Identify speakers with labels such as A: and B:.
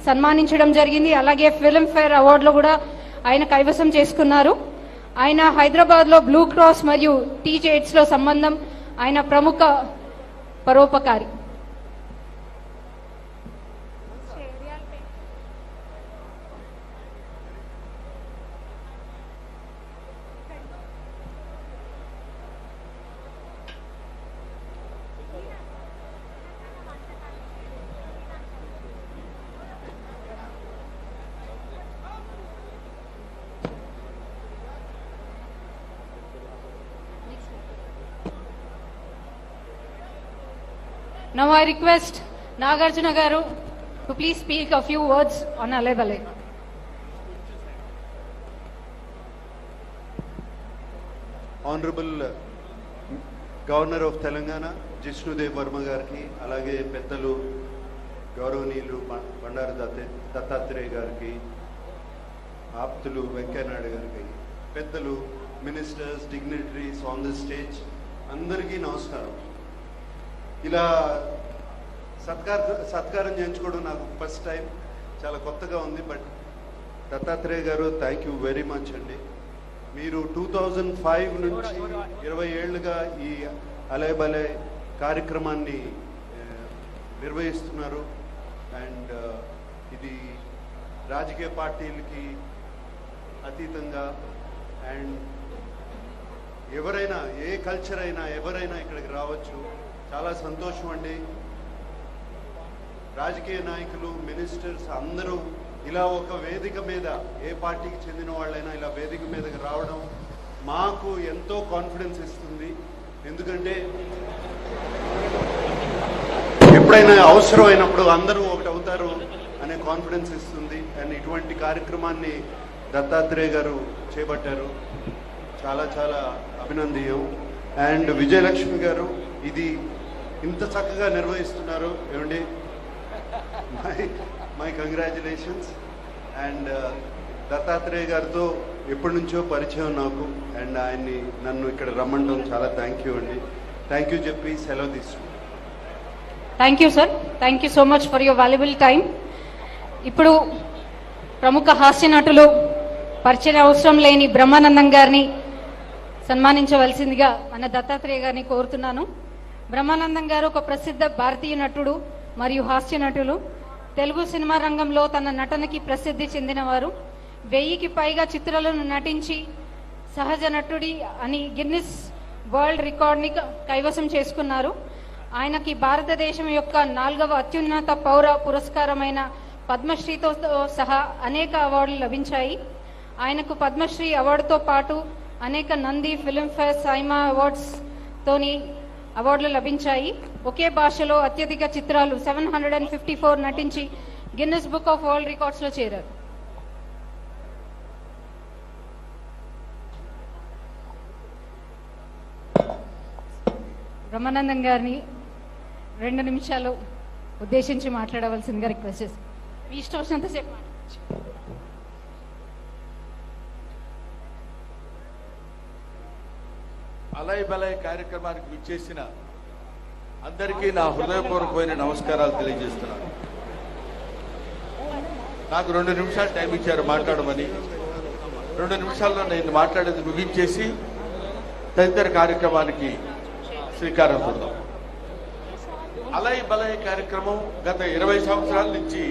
A: సన్మానించడం జరిగింది. అలాగే ఫిల్మ్ ఫేర్ అవార్డులు కూడా ఆయన కైవసం చేసుకున్నారు. ఆయన హైదరాబాద్ లో బ్లూ క్రాస్ మరియు టీజేట్స్ లో సంబంధం. ఆయన ప్రముఖ పరోపకారి. Now I request Nagarjuna Garu to please speak a few words on Alai Balai.
B: Honorable Governor of Telangana, Jishnudev Verma Garki, alage Pettalu, Gauranilu, Bandara Dattatreya Garki, Aptulu, Venkaiah Naidu Garki, Pettalu, ministers, dignitaries on the stage, Andariki Namaskaram. ఇలా సత్కారం చేయించుకోవడం నాకు first time, చాలా కొత్తగా ఉంది. But Dattatreya గారు thank you very much అండి. మీరు 2005 నుంచి 20 ఏళ్ళుగా ఈ అలై బలై కార్యక్రమాన్ని నిర్వహిస్తున్నారు. అండ్ ఇది రాజకీయ పార్టీలకి అతీతంగా అండ్ ఎవరైనా ఏ కల్చర్ అయినా ఎవరైనా ఇక్కడికి రావచ్చు. చాలా సంతోషం అండి. రాజకీయ నాయకులు, మినిస్టర్స్ అందరూ ఇలా ఒక వేదిక మీద, ఏ పార్టీకి చెందిన వాళ్ళైనా ఇలా వేదిక మీదకి రావడం మాకు ఎంతో కాన్ఫిడెన్స్ ఇస్తుంది. ఎందుకంటే ఎప్పుడైనా అవసరం అయినప్పుడు అందరూ ఒకటి అవుతారు అనే కాన్ఫిడెన్స్ ఇస్తుంది. అండ్ ఇటువంటి కార్యక్రమాన్ని దత్తాత్రేయ గారు చేపట్టారు, చాలా చాలా అభినందనీయం. అండ్ విజయలక్ష్మి గారు ఇది ఇంత చక్కగా నిర్వహిస్తున్నారు ఏమండి, మై కంగ్రాచులేషన్స్. అండ్ దత్తాత్రేయ గారితో ఎప్పటి నుంచో పరిచయం నాకు. అండ్ ఆయన్ని నన్ను ఇక్కడ రమ్మంటాం చాలా థ్యాంక్ యూ అండి. థ్యాంక్ యూ చెప్పి సెలవు తీసుకుంటాం.
A: Thank you sir, thank you so much for your valuable time. ఇప్పుడు ప్రముఖ హాస్య నటులు, పరిచయ అవసరం లేని బ్రహ్మానందం గారిని సన్మానించవలసిందిగా మన దత్తాత్రేయ గారిని కోరుతున్నాను. బ్రహ్మానందం గారు ఒక ప్రసిద్ధ భారతీయ నటుడు మరియు హాస్య నటులు. తెలుగు సినిమా రంగంలో తన నటనకి ప్రసిద్ధి చెందినవారు. 1000కి పైగా చిత్రాలను నటించి సహజ నటుడి అని గిన్నిస్ వరల్డ్ రికార్డ్ని కైవసం చేసుకున్నారు. ఆయనకి భారతదేశం యొక్క 4వ అత్యున్నత పౌర పురస్కారమైన పద్మశ్రీతో సహా అనేక అవార్డులు లభించాయి. ఆయనకు పద్మశ్రీ అవార్డుతో పాటు అనేక నంది, ఫిల్మ్ఫేర్, సైమా అవార్డ్స్ తోని అవార్డులు లభించాయి. ఒకే భాషలో అత్యధిక చిత్రాలు 754 నటించి Guinness book of world records లో చేరారు. బ్రహ్మానందం గారిని 2 నిమిషాలు ఉద్దేశించి మాట్లాడవలసిందిగా రిక్వెస్ట్ చేస్తాను. మీ ఇష్టం వచ్చినంతసేపు మాట్లాడచ్చు.
C: అలై బలై కార్యక్రమానికి విచ్చేసిన అందరికీ నా హృదయపూర్వకమైన నమస్కారాలు తెలియజేస్తున్నాను. నాకు 2 నిమిషాలు టైం ఇచ్చారు మాట్లాడమని. 2 నిమిషాల్లో నేను మాట్లాడేది ముగించేసి తదితర కార్యక్రమానికి శ్రీకారం చుడదాం. అలై బలై కార్యక్రమం గత 20 సంవత్సరాల నుంచి